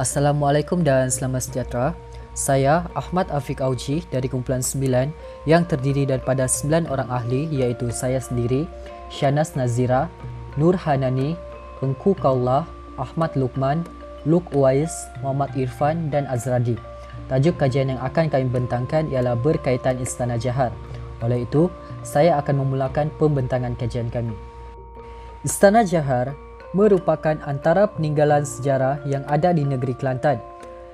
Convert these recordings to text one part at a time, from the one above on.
Assalamualaikum dan selamat sejahtera. Saya Ahmad Afiq Auji dari kumpulan 9 yang terdiri daripada 9 orang ahli iaitu saya sendiri, Shanas Nazira, Nur Hanani, Engku Kaullah, Ahmad Lukman, Luk Uwais, Muhammad Irfan dan Azradi. Tajuk kajian yang akan kami bentangkan ialah berkaitan Istana Jahar. Oleh itu, saya akan memulakan pembentangan kajian kami. Istana Jahar merupakan antara peninggalan sejarah yang ada di negeri Kelantan.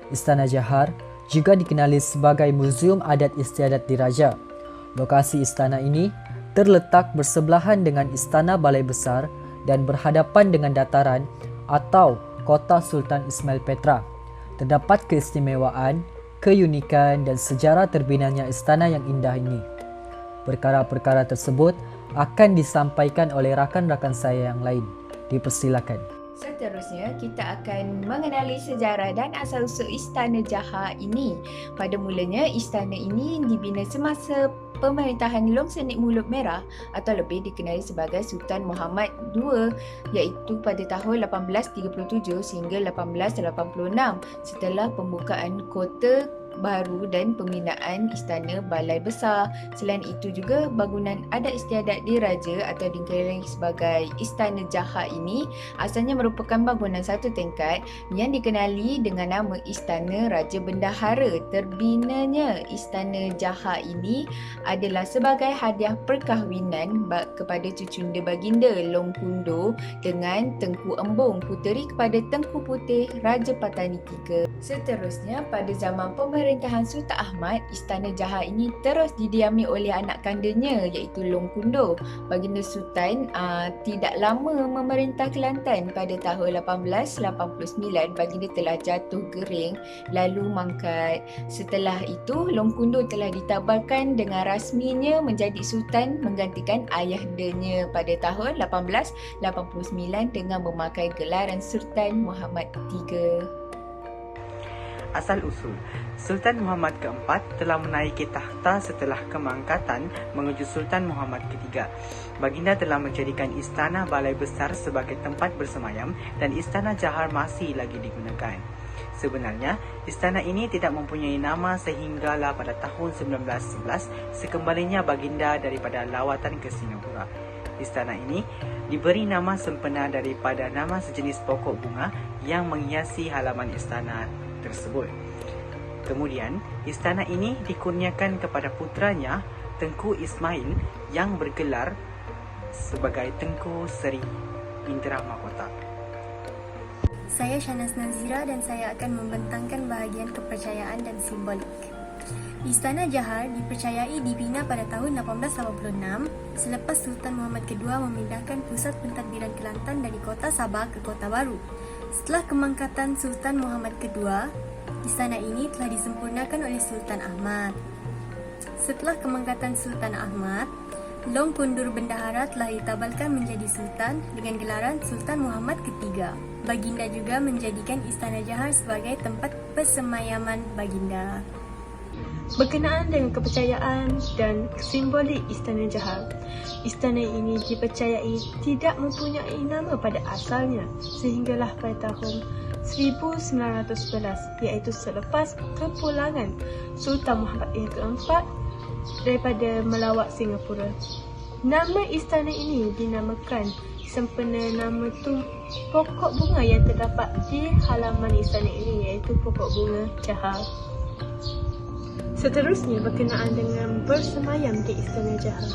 Istana Jahar juga dikenali sebagai Muzium Adat Istiadat Diraja. Lokasi istana ini terletak bersebelahan dengan Istana Balai Besar dan berhadapan dengan dataran atau Kota Sultan Ismail Petra. Terdapat keistimewaan, keunikan dan sejarah terbinanya istana yang indah ini. Perkara-perkara tersebut akan disampaikan oleh rakan-rakan saya yang lain. Dipersilakan. Seterusnya, kita akan mengenali sejarah dan asal-usul Istana Jahar ini. Pada mulanya, istana ini dibina semasa pemerintahan Long Senik Mulut Merah atau lebih dikenali sebagai Sultan Muhammad II, iaitu pada tahun 1837 sehingga 1886 setelah pembukaan kota baru dan pembinaan Istana Balai Besar. Selain itu juga, bangunan adat istiadat diraja atau dikenali sebagai Istana Jahar ini asalnya merupakan bangunan satu tingkat yang dikenali dengan nama Istana Raja Bendahara. Terbinanya Istana Jahar ini adalah sebagai hadiah perkahwinan kepada cucunda baginda Long Kundo dengan Tengku Embong, puteri kepada Tengku Putih Raja Patani III. Seterusnya, pada zaman pemerintahan Sultan Ahmad, Istana Jahar ini terus didiami oleh anak kandanya iaitu Long Kundo. Baginda Sultan tidak lama memerintah Kelantan. Pada tahun 1889, baginda telah jatuh gering lalu mangkat. Setelah itu, Long Kundo telah ditabarkan dengan rasminya menjadi Sultan menggantikan ayahandanya pada tahun 1889 dengan memakai gelaran Sultan Muhammad III. Asal-usul Sultan Muhammad keempat telah menaiki takhta setelah kemangkatan menuju Sultan Muhammad ketiga. Baginda telah menjadikan Istana Balai Besar sebagai tempat bersemayam dan Istana Jahar masih lagi digunakan. Sebenarnya, istana ini tidak mempunyai nama sehinggalah pada tahun 1911 sekembalinya baginda daripada lawatan ke Singapura. Istana ini diberi nama sempena daripada nama sejenis pokok bunga yang menghiasi halaman istana tersebut. Kemudian, istana ini dikurniakan kepada putranya Tengku Ismail yang bergelar sebagai Tengku Seri Indra Mahkota. Saya Shanas Nazira dan saya akan membentangkan bahagian kepercayaan dan simbolik. Istana Jahar dipercayai dibina pada tahun 1886 selepas Sultan Muhammad II memindahkan pusat pentadbiran Kelantan dari kota Sabah ke Kota Baru. Setelah kemangkatan Sultan Muhammad II, istana ini telah disempurnakan oleh Sultan Ahmad. Setelah kemangkatan Sultan Ahmad, Long Kundur Bendahara telah ditabalkan menjadi Sultan dengan gelaran Sultan Muhammad III. Baginda juga menjadikan Istana Jahar sebagai tempat persemayaman baginda. Berkenaan dengan kepercayaan dan simbolik Istana Jahar, istana ini dipercayai tidak mempunyai nama pada asalnya sehinggalah pada tahun 1911, iaitu selepas kepulangan Sultan Muhammad yang keempat daripada melawat Singapura. Nama istana ini dinamakan sempena nama pokok bunga yang terdapat di halaman istana ini, iaitu pokok bunga Jahar. Seterusnya, berkenaan dengan bersemayam di Istana Jahar.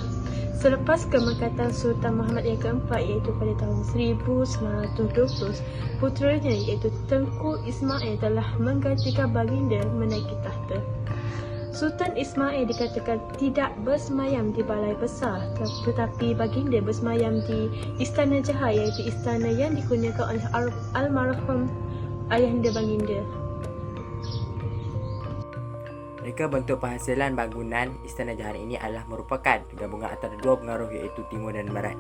Selepas kemangkatan Sultan Muhammad yang keempat iaitu pada tahun 1920, puteranya iaitu Tengku Ismail telah menggantikan baginda menaiki tahta. Sultan Ismail dikatakan tidak bersemayam di Balai Besar, tetapi baginda bersemayam di Istana Jahar iaitu istana yang dikurniakan oleh almarhum ayahanda baginda. Reka bentuk penghasilan bangunan Istana Jahar ini adalah merupakan gabungan antara dua pengaruh iaitu timur dan barat.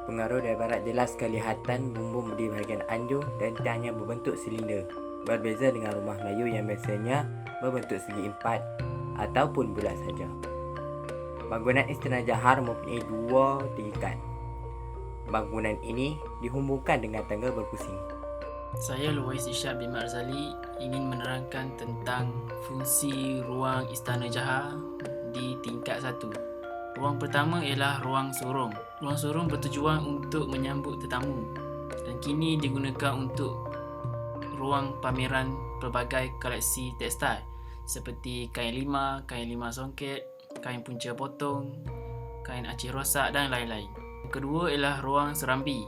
Pengaruh dari barat jelas kelihatan bumbung di bahagian anjur dan tiangnya berbentuk silinder. Berbeza dengan rumah Melayu yang biasanya berbentuk segi empat ataupun bulat saja. Bangunan Istana Jahar mempunyai dua tingkat. Bangunan ini dihubungkan dengan tangga berpusing. Saya Luwais Isyad bin Marzali ingin menerangkan tentang fungsi ruang Istana Jahar di tingkat 1. Ruang pertama ialah ruang sorong. Ruang sorong bertujuan untuk menyambut tetamu dan kini digunakan untuk ruang pameran pelbagai koleksi tekstil seperti kain lima songket, kain punca potong, kain acih rosak dan lain-lain. Kedua ialah ruang serambi.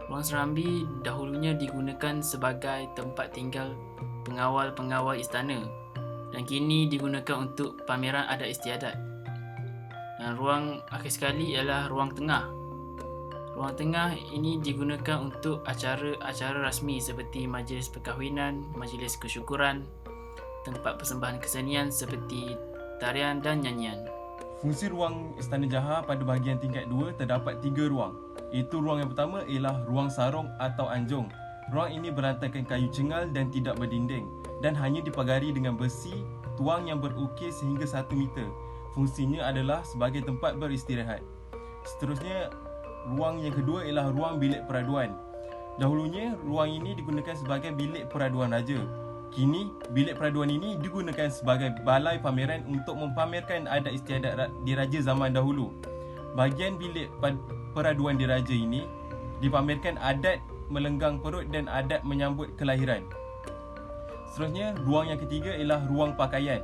Ruang serambi dahulunya digunakan sebagai tempat tinggal pengawal-pengawal istana dan kini digunakan untuk pameran adat istiadat. Dan ruang akhir sekali ialah ruang tengah. Ruang tengah ini digunakan untuk acara-acara rasmi seperti majlis perkahwinan, majlis kesyukuran, tempat persembahan kesenian seperti tarian dan nyanyian. Fungsi ruang Istana Jahar pada bahagian tingkat 2 terdapat 3 ruang. Itu ruang yang pertama ialah ruang sarong atau anjung. Ruang ini berlantaikan kayu cengal dan tidak berdinding dan hanya dipagari dengan besi tuang yang berukir sehingga 1 meter. Fungsinya adalah sebagai tempat beristirahat. Seterusnya, ruang yang kedua ialah ruang bilik peraduan. Dahulunya, ruang ini digunakan sebagai bilik peraduan raja. Kini, bilik peraduan ini digunakan sebagai balai pameran untuk mempamerkan adat istiadat diraja zaman dahulu. Bahagian bilik peraduan diraja ini dipamerkan adat melenggang perut dan adat menyambut kelahiran. Seterusnya, ruang yang ketiga ialah ruang pakaian.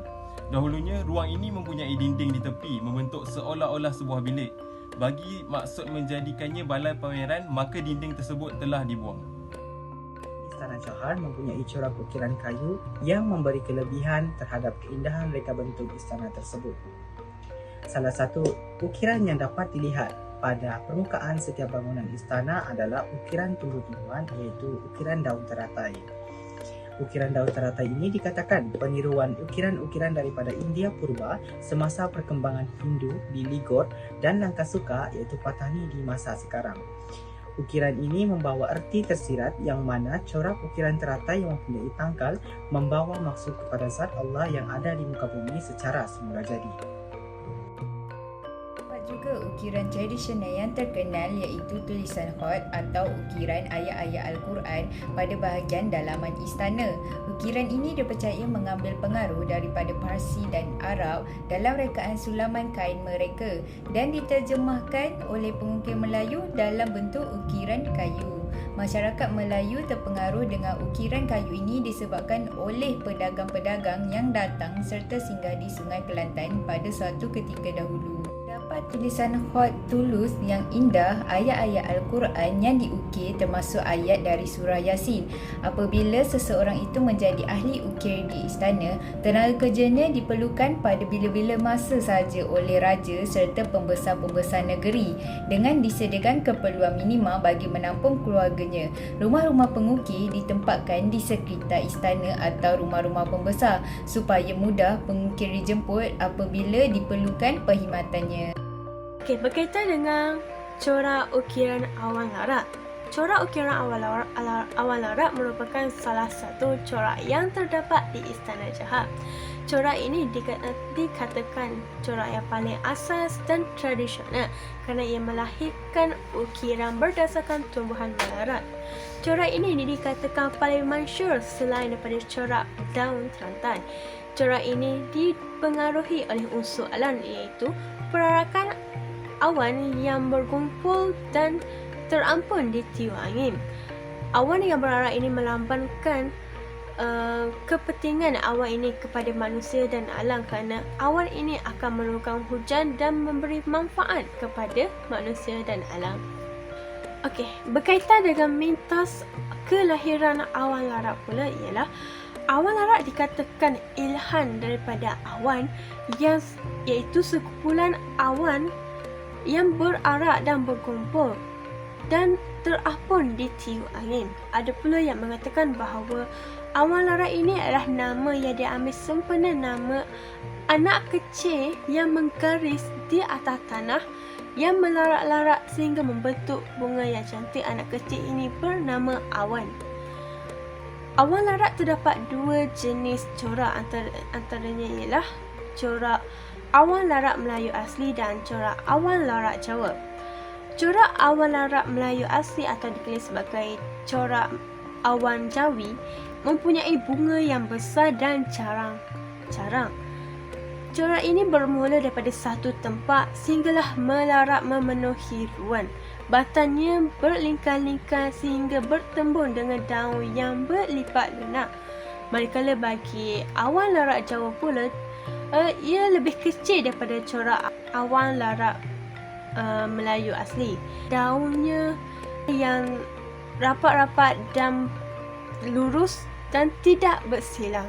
Dahulunya, ruang ini mempunyai dinding di tepi membentuk seolah-olah sebuah bilik. Bagi maksud menjadikannya balai pameran, maka dinding tersebut telah dibuang. Istana Jahar mempunyai corak ukiran kayu yang memberi kelebihan terhadap keindahan reka bentuk istana tersebut. Salah satu ukiran yang dapat dilihat pada permukaan setiap bangunan istana adalah ukiran tumbuh-tumbuhan, iaitu ukiran daun teratai. Ukiran daun teratai ini dikatakan peniruan ukiran-ukiran daripada India Purba semasa perkembangan Hindu di Ligor dan Lankasuka, iaitu Patani di masa sekarang. Ukiran ini membawa erti tersirat yang mana corak ukiran teratai yang mempunyai tangkal membawa maksud kepada zat Allah yang ada di muka bumi secara semula jadi. Juga ukiran tradisional yang terkenal iaitu tulisan khot atau ukiran ayat-ayat Al-Quran pada bahagian dalaman istana. Ukiran ini dipercaya mengambil pengaruh daripada Parsi dan Arab dalam rekaan sulaman kain mereka dan diterjemahkan oleh pengukir Melayu dalam bentuk ukiran kayu. Masyarakat Melayu terpengaruh dengan ukiran kayu ini disebabkan oleh pedagang-pedagang yang datang serta singgah di Sungai Kelantan pada suatu ketika dahulu. Dapat tulisan khot tulus yang indah, ayat-ayat Al-Quran yang diukir termasuk ayat dari surah Yasin. Apabila seseorang itu menjadi ahli ukir di istana, tenaga kerjanya diperlukan pada bila-bila masa sahaja oleh raja serta pembesar-pembesar negeri dengan disediakan keperluan minima bagi menampung keluarganya. Rumah-rumah pengukir ditempatkan di sekitar istana atau rumah-rumah pembesar supaya mudah pengukir dijemput apabila diperlukan perkhidmatannya. Okey, berkaitan dengan corak ukiran awan larat. Corak ukiran awan larat merupakan salah satu corak yang terdapat di Istana Jahar. Corak ini dikatakan corak yang paling asas dan tradisional kerana ia melahirkan ukiran berdasarkan tumbuhan melarat. Corak ini dikatakan paling masyhur selain daripada corak daun terantai. Corak ini dipengaruhi oleh unsur alam iaitu perarakan awan yang berkumpul dan terampun di tiup angin. Awan yang berarak ini melambangkan kepentingan awan ini kepada manusia dan alam kerana awan ini akan menurunkan hujan dan memberi manfaat kepada manusia dan alam. Okey, berkaitan dengan mitos kelahiran awan larat pula ialah awan larat dikatakan ilhan daripada awan yang iaitu sekumpulan awan yang berarak dan berkumpul dan terapun di tiup angin. Ada pula yang mengatakan bahawa awan larat ini adalah nama yang diambil sempena nama anak kecil yang menggaris di atas tanah yang melarat-larat sehingga membentuk bunga yang cantik. Anak kecil ini bernama awan. Awan larat terdapat dua jenis corak, antaranya ialah corak awan larat Melayu asli dan corak awan larat Jawa. Corak awan larat Melayu asli atau dikenali sebagai corak awan jawi mempunyai bunga yang besar dan carang. Corak ini bermula daripada satu tempat sehinggalah melarat memenuhi ruang. Batangnya berlingkar-lingkar sehingga bertembung dengan daun yang berlipat lunak. Manakala bagi awan larat Jawa pula, ia lebih kecil daripada corak awan larat Melayu asli. Daunnya yang rapat-rapat dan lurus dan tidak bersilang.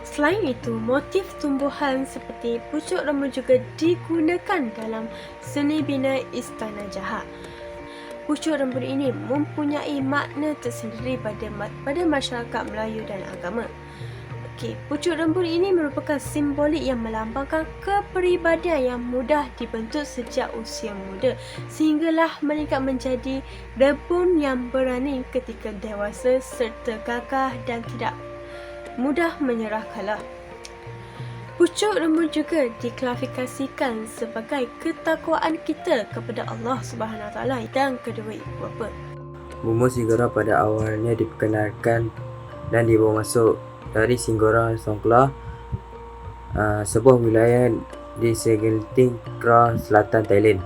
Selain itu, motif tumbuhan seperti pucuk rambut juga digunakan dalam seni bina Istana Jahat. Pucuk rambut ini mempunyai makna tersendiri pada masyarakat Melayu dan agama. Pucuk rambut ini merupakan simbolik yang melambangkan kepribadian yang mudah dibentuk sejak usia muda sehinggalah meningkat menjadi rebun yang berani ketika dewasa serta gagah dan tidak mudah menyerah kalah. Pucuk rambut juga diklasifikasikan sebagai ketakwaan kita kepada Allah Subhanahu Wa Taala dan kedua ibu bapa. Bumbu Singgora pada awalnya diperkenalkan dan dibawa masuk dari Singgora Songkhla, sebuah wilayah di segenting Kra Selatan Thailand.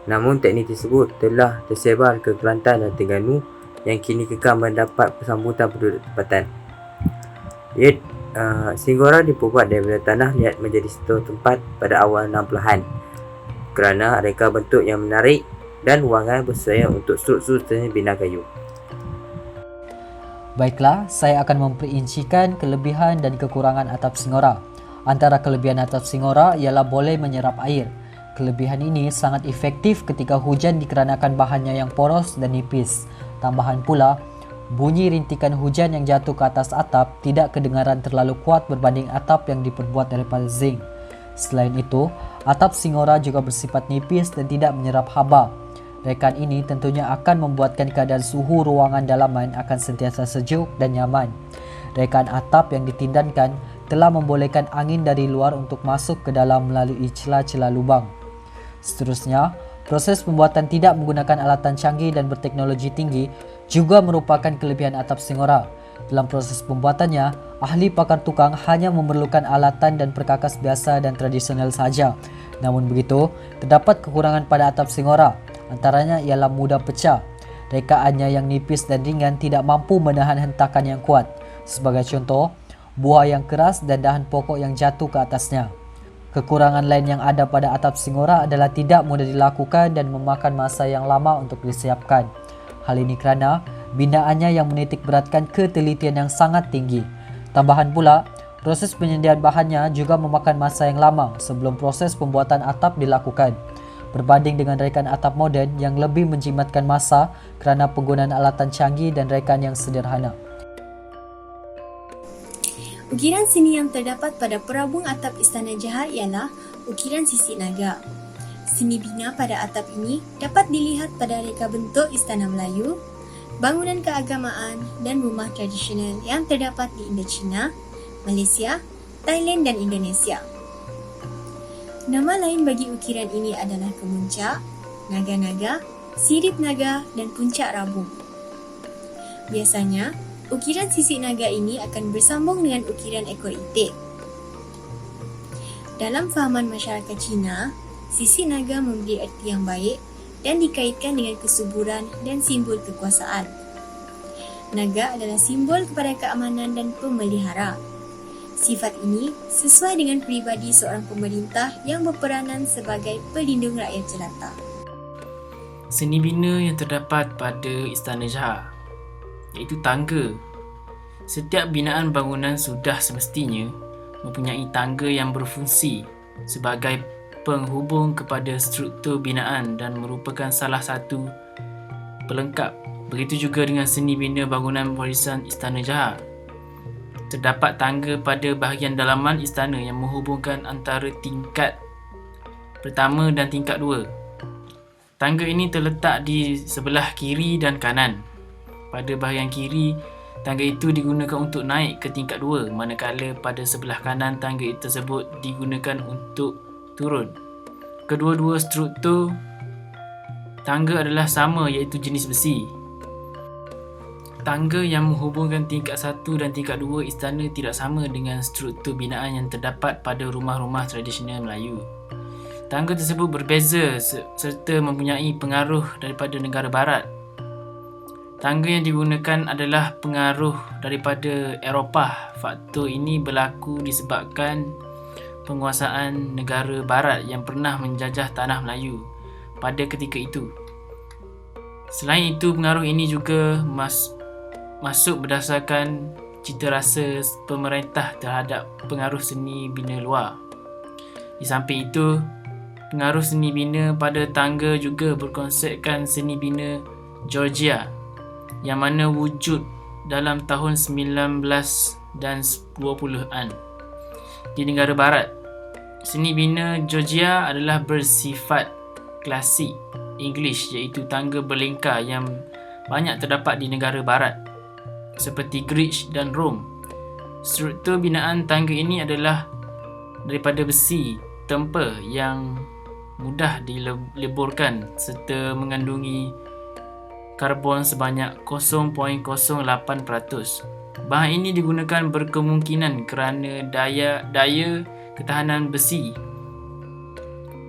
Namun teknik tersebut telah tersebar ke Kelantan dan Terengganu yang kini kekal mendapat sambutan penduduk tempatan. Singgora diperbuat daripada tanah liat menjadi satu tempat pada awal 60-an kerana reka bentuk yang menarik dan ruangan bersesuaian untuk struktur bina kayu. Baiklah, saya akan memperincikan kelebihan dan kekurangan atap Singgora. Antara kelebihan atap Singgora ialah boleh menyerap air. Kelebihan ini sangat efektif ketika hujan dikarenakan bahannya yang poros dan nipis. Tambahan pula, bunyi rintikan hujan yang jatuh ke atas atap tidak kedengaran terlalu kuat berbanding atap yang diperbuat daripada zinc. Selain itu, atap Singgora juga bersifat nipis dan tidak menyerap haba. Rekan ini tentunya akan membuatkan keadaan suhu ruangan dalaman akan sentiasa sejuk dan nyaman. Rekan atap yang ditindankan telah membolehkan angin dari luar untuk masuk ke dalam melalui celah-celah lubang. Seterusnya, proses pembuatan tidak menggunakan alatan canggih dan berteknologi tinggi juga merupakan kelebihan atap Singgora. Dalam proses pembuatannya, ahli pakar tukang hanya memerlukan alatan dan perkakas biasa dan tradisional saja. Namun begitu, terdapat kekurangan pada atap Singgora. Antaranya ialah mudah pecah. Rekaannya yang nipis dan ringan tidak mampu menahan hentakan yang kuat. Sebagai contoh, buah yang keras dan dahan pokok yang jatuh ke atasnya. Kekurangan lain yang ada pada atap Singgora adalah tidak mudah dilakukan dan memakan masa yang lama untuk disiapkan. Hal ini kerana binaannya yang menitik beratkan ketelitian yang sangat tinggi. Tambahan pula, proses penyediaan bahannya juga memakan masa yang lama sebelum proses pembuatan atap dilakukan. Berbanding dengan rekan atap moden yang lebih menjimatkan masa kerana penggunaan alatan canggih dan rekan yang sederhana. Ukiran seni yang terdapat pada perabung atap Istana Jahat ialah ukiran sisik naga. Seni bina pada atap ini dapat dilihat pada reka bentuk Istana Melayu, bangunan keagamaan dan rumah tradisional yang terdapat di Indochina, Malaysia, Thailand dan Indonesia. Nama lain bagi ukiran ini adalah kemuncak, naga-naga, sirip naga dan puncak rabung. Biasanya, ukiran sisik naga ini akan bersambung dengan ukiran ekor itik. Dalam fahaman masyarakat Cina, sisik naga memberi erti yang baik dan dikaitkan dengan kesuburan dan simbol kekuasaan. Naga adalah simbol kepada keamanan dan pemelihara. Sifat ini sesuai dengan peribadi seorang pemerintah yang berperanan sebagai pelindung rakyat jelata. Seni bina yang terdapat pada Istana Jahat iaitu tangga. Setiap binaan bangunan sudah semestinya mempunyai tangga yang berfungsi sebagai penghubung kepada struktur binaan dan merupakan salah satu pelengkap. Begitu juga dengan seni bina bangunan warisan Istana Jahat. Terdapat tangga pada bahagian dalaman istana yang menghubungkan antara tingkat pertama dan tingkat 2. Tangga ini terletak di sebelah kiri dan kanan. Pada bahagian kiri, tangga itu digunakan untuk naik ke tingkat 2, manakala pada sebelah kanan tangga tersebut digunakan untuk turun. Kedua-dua struktur Tangga adalah sama iaitu jenis besi. Tangga yang menghubungkan tingkat 1 dan tingkat 2 istana tidak sama dengan struktur binaan yang terdapat pada rumah-rumah tradisional Melayu. Tangga tersebut berbeza serta mempunyai pengaruh daripada negara barat. Tangga yang digunakan adalah pengaruh daripada Eropah. Faktor ini berlaku disebabkan penguasaan negara barat yang pernah menjajah tanah Melayu pada ketika itu. Selain itu, pengaruh ini juga masuk berdasarkan cita rasa pemerintah terhadap pengaruh seni bina luar. Di samping itu, pengaruh seni bina pada tangga juga berkonsepkan seni bina Georgia yang mana wujud dalam tahun 19 dan 20-an di negara barat. Seni bina Georgia adalah bersifat klasik English iaitu tangga berlingkar yang banyak terdapat di negara barat seperti Greece dan Rom. Struktur binaan tangga ini adalah daripada besi tempa yang mudah dileburkan serta mengandungi karbon sebanyak 0.08%. Bahan ini digunakan berkemungkinan kerana daya ketahanan besi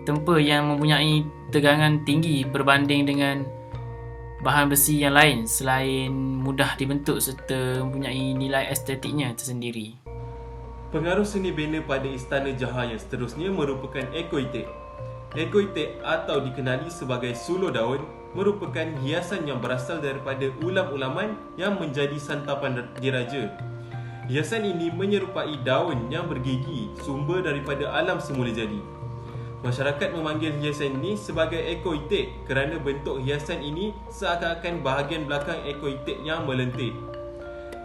tempa yang mempunyai tegangan tinggi berbanding dengan bahan besi yang lain selain mudah dibentuk serta mempunyai nilai estetiknya tersendiri. Pengaruh seni bina pada Istana Jaha yang seterusnya merupakan ekoitik. Ekoitik atau dikenali sebagai sulur daun merupakan hiasan yang berasal daripada ulam-ulaman yang menjadi santapan diraja. Hiasan ini menyerupai daun yang bergigi, sumber daripada alam semula jadi. Masyarakat memanggil hiasan ini sebagai ekoitik kerana bentuk hiasan ini seakan-akan bahagian belakang ekoitik yang melentik.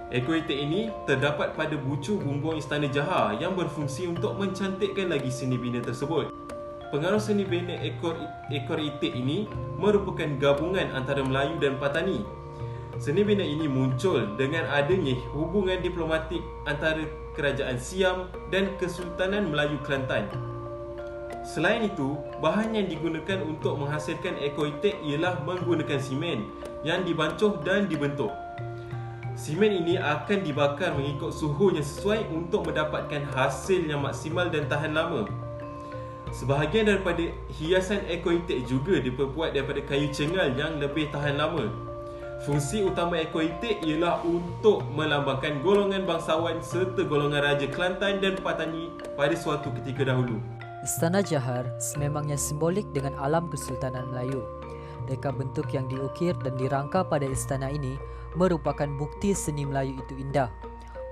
Ekoitik ini terdapat pada bucu bumbung Istana Jaha yang berfungsi untuk mencantikkan lagi seni bina tersebut. Pengaruh seni bina ekoitik ini merupakan gabungan antara Melayu dan Patani. Seni bina ini muncul dengan adanya hubungan diplomatik antara Kerajaan Siam dan Kesultanan Melayu Kelantan. Selain itu, bahan yang digunakan untuk menghasilkan ekoitik ialah menggunakan simen yang dibancuh dan dibentuk. Simen ini akan dibakar mengikut suhu yang sesuai untuk mendapatkan hasil yang maksimal dan tahan lama. Sebahagian daripada hiasan ekoitik juga diperbuat daripada kayu cengal yang lebih tahan lama. Fungsi utama ekoitik ialah untuk melambangkan golongan bangsawan serta golongan Raja Kelantan dan Patani pada suatu ketika dahulu. Istana Johor sememangnya simbolik dengan alam Kesultanan Melayu. Reka bentuk yang diukir dan dirangka pada istana ini merupakan bukti seni Melayu itu indah.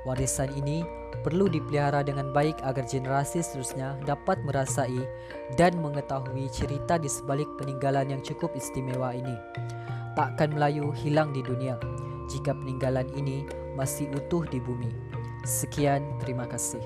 Warisan ini perlu dipelihara dengan baik agar generasi seterusnya dapat merasai dan mengetahui cerita di sebalik peninggalan yang cukup istimewa ini. Takkan Melayu hilang di dunia jika peninggalan ini masih utuh di bumi. Sekian, terima kasih.